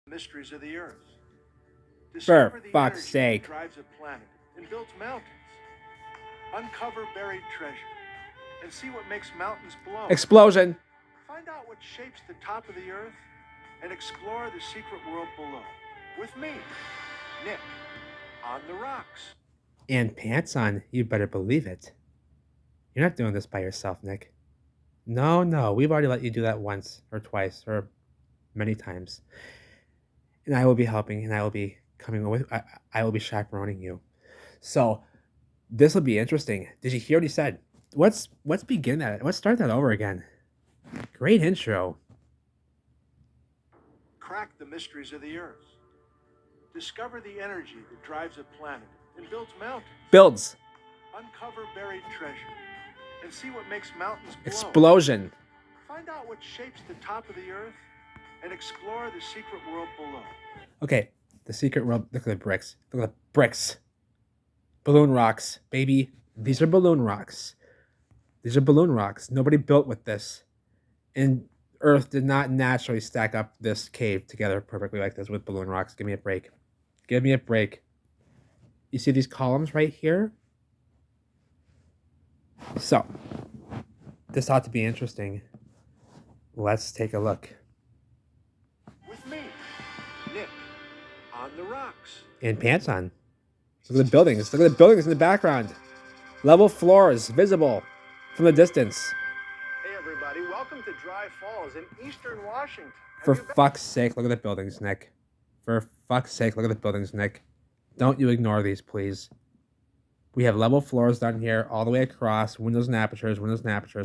mysteries of the Earth. For Discover the fuck's energy that sake. drives a planet and builds mountains. Uncover buried treasure and see what makes mountains blow. Explosion. Find out what shapes the top of the Earth and explore the secret world below. With me, Nick, on the rocks. And pants on. You better believe it. You're not doing this by yourself, Nick. No, no. We've already let you do that once or twice or many times. And I will be helping and I will be coming with, I will be chaperoning you. So this will be interesting. Did you hear what he said? Let's begin that. Let's start that over again. Great intro. Crack the mysteries of the Earth. Discover the energy that drives a planet and builds mountains. Builds. Uncover buried treasure and see what makes mountains blow. Explosion. Find out what shapes the top of the Earth and explore the secret world below. Okay, the secret world. Look at the bricks. Look at the bricks. Balloon rocks, baby. These are balloon rocks. These are balloon rocks. Nobody built with this. And Earth did not naturally stack up this cave together perfectly like this with balloon rocks. Give me a break. Give me a break. You see these columns right here? So, this ought to be interesting. Let's take a look. With me, Nick, on the rocks. And pants on. Look at the buildings. Look at the buildings in the background. Level floors visible from the distance. Hey everybody, welcome to Dry Falls in eastern Washington. For fuck's sake, look at the buildings, Nick. For fuck's sake, look at the buildings, Nick. Don't you ignore these, please. We have level floors down here, all the way across, windows and apertures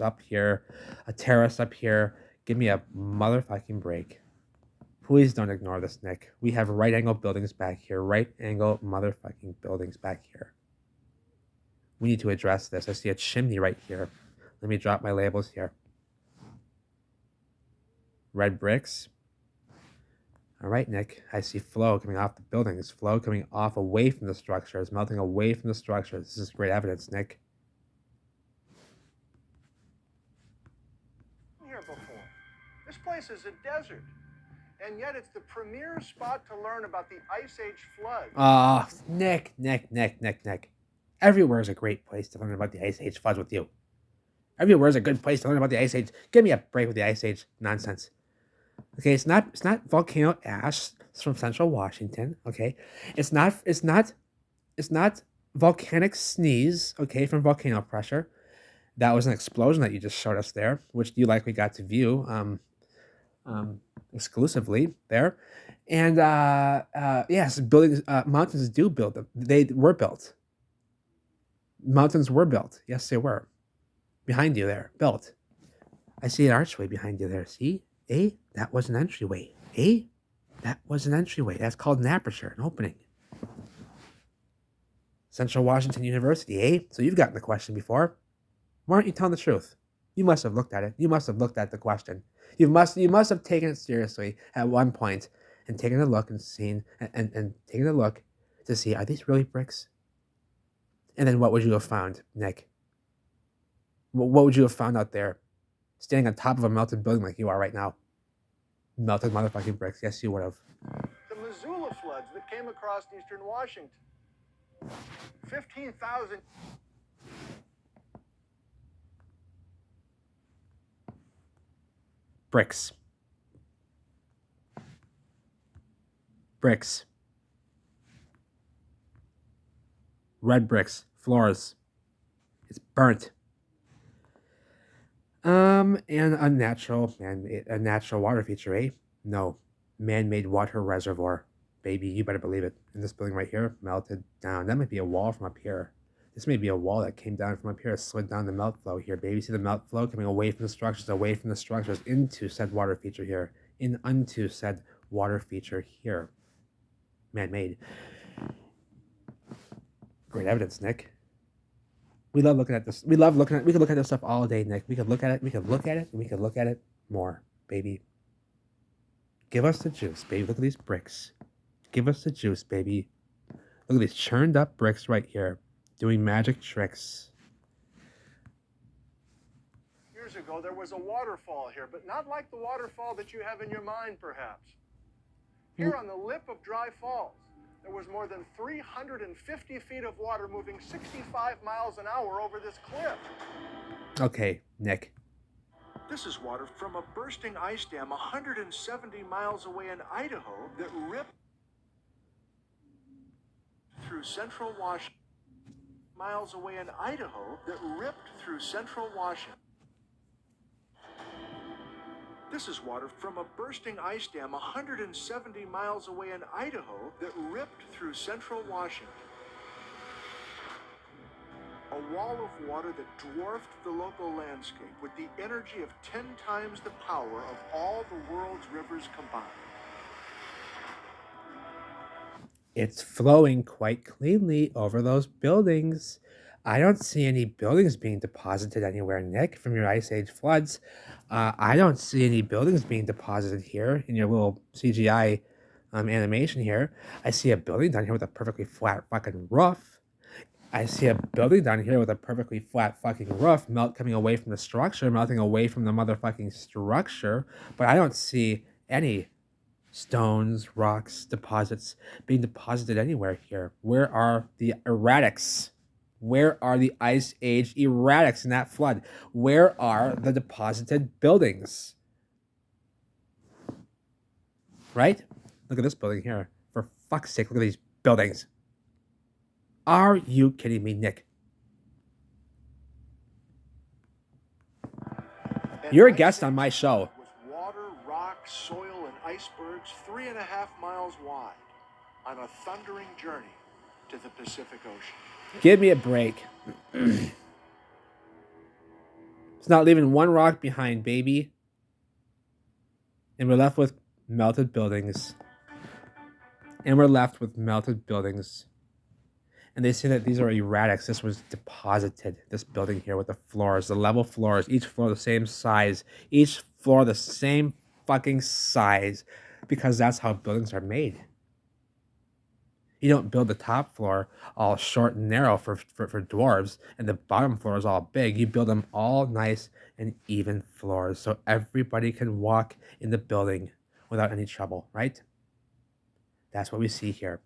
up here, a terrace up here. Give me a motherfucking break. Please don't ignore this, Nick. We have right angle buildings back here. Right angle motherfucking buildings back here. We need to address this. I see a chimney right here. Let me drop my labels here. Red bricks. All right, Nick. I see flow coming off the buildings. Flow coming off away from the structures, melting away from the structures. This is great evidence, Nick. Here before. This place is a desert. And yet it's the premier spot to learn about the Ice Age flood. Nick. Everywhere is a great place to learn about the Ice Age floods with you. Everywhere is a good place to learn about the Ice Age. Give me a break with the Ice Age nonsense. Okay, it's not volcano ash from Central Washington. Okay, it's not volcanic sneeze. Okay, from volcano pressure. That was an explosion that you just showed us there, which you likely got to view exclusively there. And yes, buildings, mountains do build them. They were built. Mountains were built. Yes, they were. Behind you there, built. I see an archway behind you there. See? That was an entryway. That was an entryway. That's called an aperture, an opening. Central Washington University, So you've gotten the question before. Why aren't you telling the truth? You must have looked at it. You must have looked at the question. You must have taken it seriously at one point and taken a look and seen and taken a look to see, are these really bricks? And then what would you have found, Nick? What would you have found out there? Standing on top of a melted building like you are right now. Melted motherfucking bricks. Yes, you would have. The Missoula floods that came across eastern Washington. 15,000. Bricks. Bricks. Red bricks. Floors. It's burnt. And a natural water feature, No. Man-made water reservoir. Baby, you better believe it. And this building right here, melted down. That might be a wall from up here. This may be a wall that came down from up here, slid down the melt flow here, baby. See the melt flow coming away from the structures, into said water feature here. Unto said water feature here. Man-made. Great evidence, Nick. We love looking at this. We could look at this stuff all day, Nick. We could look at it, and we could look at it more, baby. Give us the juice, baby. Look at these bricks. Give us the juice, baby. Look at these churned up bricks right here, doing magic tricks. Years ago, there was a waterfall here, but not like the waterfall that you have in your mind, perhaps. Here on the lip of Dry Falls, there was more than 350 feet of water moving 65 miles an hour over this cliff. Okay, Nick. This is water from a bursting ice dam 170 miles away in Idaho that ripped through central Washington. Miles away in Idaho that ripped through central Washington. This is water from a bursting ice dam 170 miles away in Idaho that ripped through central Washington. A wall of water that dwarfed the local landscape with the energy of 10 times the power of all the world's rivers combined. It's flowing quite cleanly over those buildings. I don't see any buildings being deposited anywhere, Nick, from your Ice Age floods. I don't see any buildings being deposited here in your little CGI animation here. I see a building down here with a perfectly flat fucking roof. I see a building down here with a perfectly flat fucking roof, coming away from the structure, melting away from the motherfucking structure. But I don't see any stones, rocks, deposits being deposited anywhere here. Where are the erratics? Where are the Ice Age erratics in that flood? Where are the deposited buildings? Right? Look at this building here. For fuck's sake, look at these buildings. Are you kidding me, Nick? You're a guest on my show. With water, rock, soil, and icebergs 3.5 miles wide on a thundering journey to the Pacific Ocean. Give me a break. It's not leaving one rock behind, baby. And we're left with melted buildings. And we're left with melted buildings. And they say that these are erratics. This was deposited, this building here with the floors, the level floors, each floor the same size, each floor the same fucking size, because that's how buildings are made. You don't build the top floor all short and narrow for dwarves, and the bottom floor is all big. You build them all nice and even floors so everybody can walk in the building without any trouble, right? That's what we see here.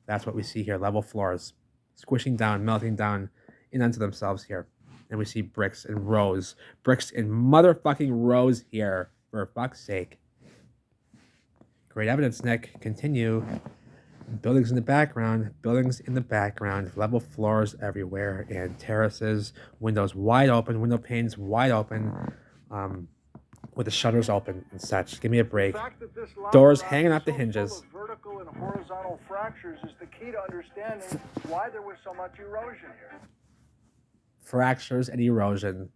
That's what we see here, level floors. Squishing down, melting down in onto themselves here. And we see bricks in rows. Bricks in motherfucking rows here, for fuck's sake. Great evidence, Nick. Continue. Buildings in the background, level floors everywhere, and terraces, windows wide open, window panes wide open, with the shutters open and such. Give me a break. Doors hanging off the hinges. Vertical and horizontal fractures is the key to understanding why there was so much erosion here. Fractures and erosion.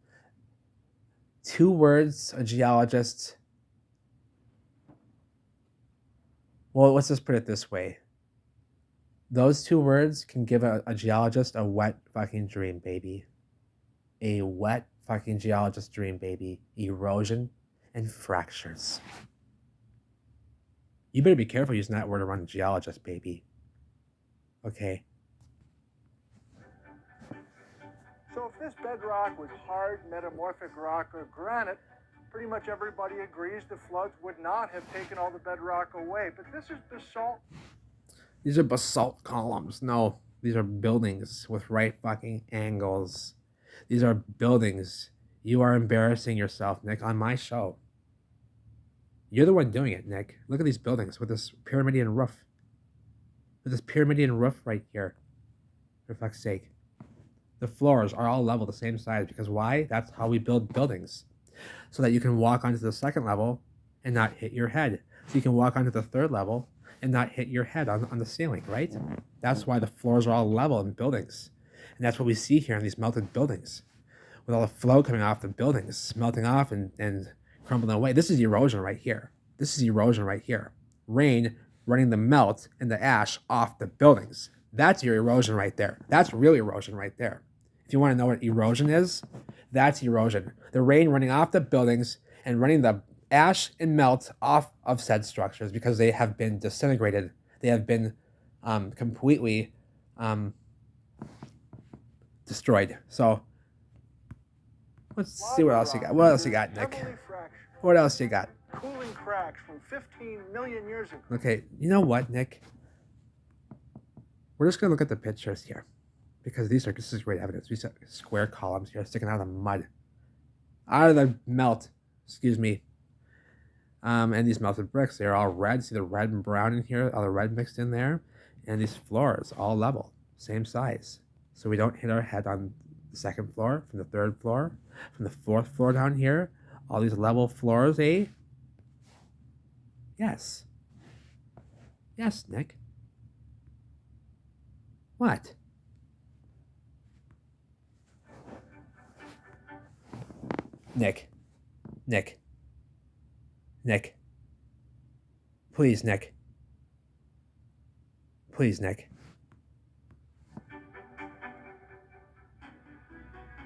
Two words a geologist. Well, let's just put it this way. Those two words can give a geologist a wet fucking dream, baby. A wet fucking geologist dream, baby. Erosion and fractures. You better be careful using that word around a geologist, baby. Okay. So if this bedrock was hard, metamorphic rock or granite, pretty much everybody agrees the floods would not have taken all the bedrock away. But this is basalt. These are basalt columns. No, these are buildings with right fucking angles. These are buildings. You are embarrassing yourself, Nick, on my show. You're the one doing it, Nick. Look at these buildings with this pyramidian roof. With this pyramidian roof right here. For fuck's sake. The floors are all level, the same size. Because why? That's how we build buildings. So that you can walk onto the second level and not hit your head. So you can walk onto the third level and not hit your head on the ceiling, right? That's why the floors are all level in buildings. And that's what we see here in these melted buildings. With all the flow coming off the buildings, melting off and crumbling away. This is erosion right here. This is erosion right here. Rain running the melt and the ash off the buildings. That's your erosion right there. That's real erosion right there. If you want to know what erosion is, that's erosion. The rain running off the buildings and running the ash and melt off of said structures because they have been disintegrated. They have been completely destroyed. So let's see what else you got. What else you got, Nick? What else you got? cooling cracks from 15 million years ago. Okay, you know what, Nick? We're just gonna look at the pictures here, because this is great evidence. We see square columns here sticking out of the mud, out of the melt. Excuse me. And these melted bricks, they're all red. See the red and brown in here, all the red mixed in there, and these floors all level, same size, so we don't hit our head on the second floor, from the third floor, from the fourth floor down here. All these level floors, eh? Yes. Yes, Nick. What? Nick. Nick. Nick. Please, Nick. Please, Nick.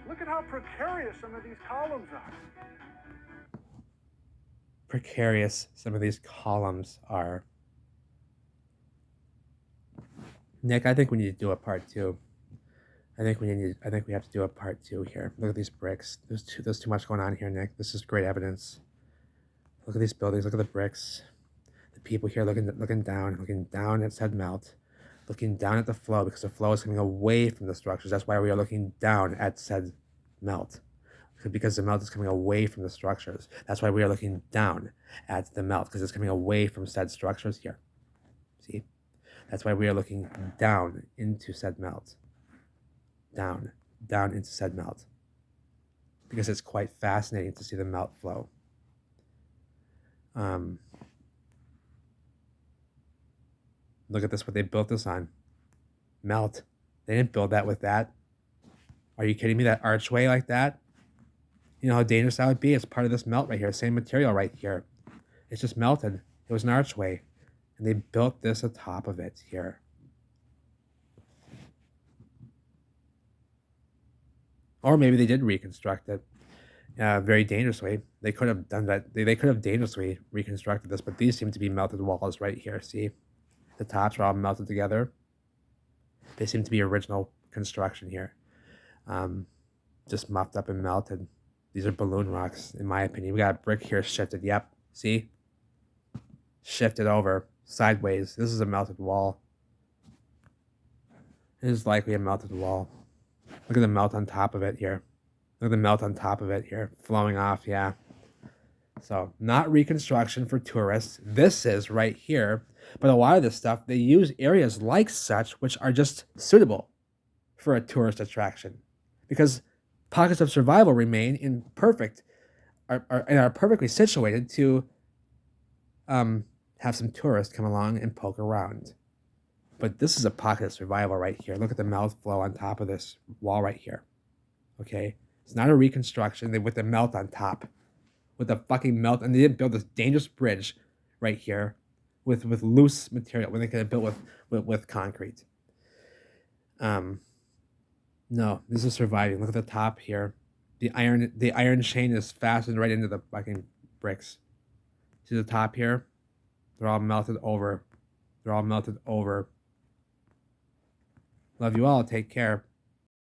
Look at how precarious some of these columns are. Precarious some of these columns are. Nick, I think we need to do a part 2. I think we have to do a part 2 here. Look at these bricks. There's too much going on here, Nick. This is great evidence. Look at these buildings. Look at the bricks. The people here looking down at said melt, looking down at the flow, because the flow is coming away from the structures. That's why we are looking down at said melt, because the melt is coming away from the structures. That's why we are looking down at the melt, because it's coming away from said structures here. See? That's why we are looking down into said melt. Down into said melt. Because it's quite fascinating to see the melt flow. Look at this, what they built this on. Melt. They didn't build that with that. Are you kidding me? That archway like that? You know how dangerous that would be? It's part of this melt right here. Same material right here. It's just melted. It was an archway. And they built this atop of it here. Or maybe they did reconstruct it very dangerously. They could have done that. They could have dangerously reconstructed this, but these seem to be melted walls right here. See? The tops are all melted together. They seem to be original construction here. Just muffed up and melted. These are balloon rocks, in my opinion. We got a brick here shifted. Yep. See? Shifted over. Sideways. This is a melted wall. It is likely a melted wall. Look at the melt on top of it here. Look at the melt on top of it here. Flowing off, yeah. So, not reconstruction for tourists. This is right here. But a lot of this stuff, they use areas like such, which are just suitable for a tourist attraction. Because pockets of survival remain are perfectly situated to have some tourists come along and poke around. But this is a pocket of survival right here. Look at the melt flow on top of this wall right here. Okay? It's not a reconstruction. With the melt on top. With the fucking melt. And they didn't build this dangerous bridge right here with loose material when they could have built with concrete. No, this is surviving. Look at the top here. The iron chain is fastened right into the fucking bricks. See the top here? They're all melted over. They're all melted over. Love you all. Take care.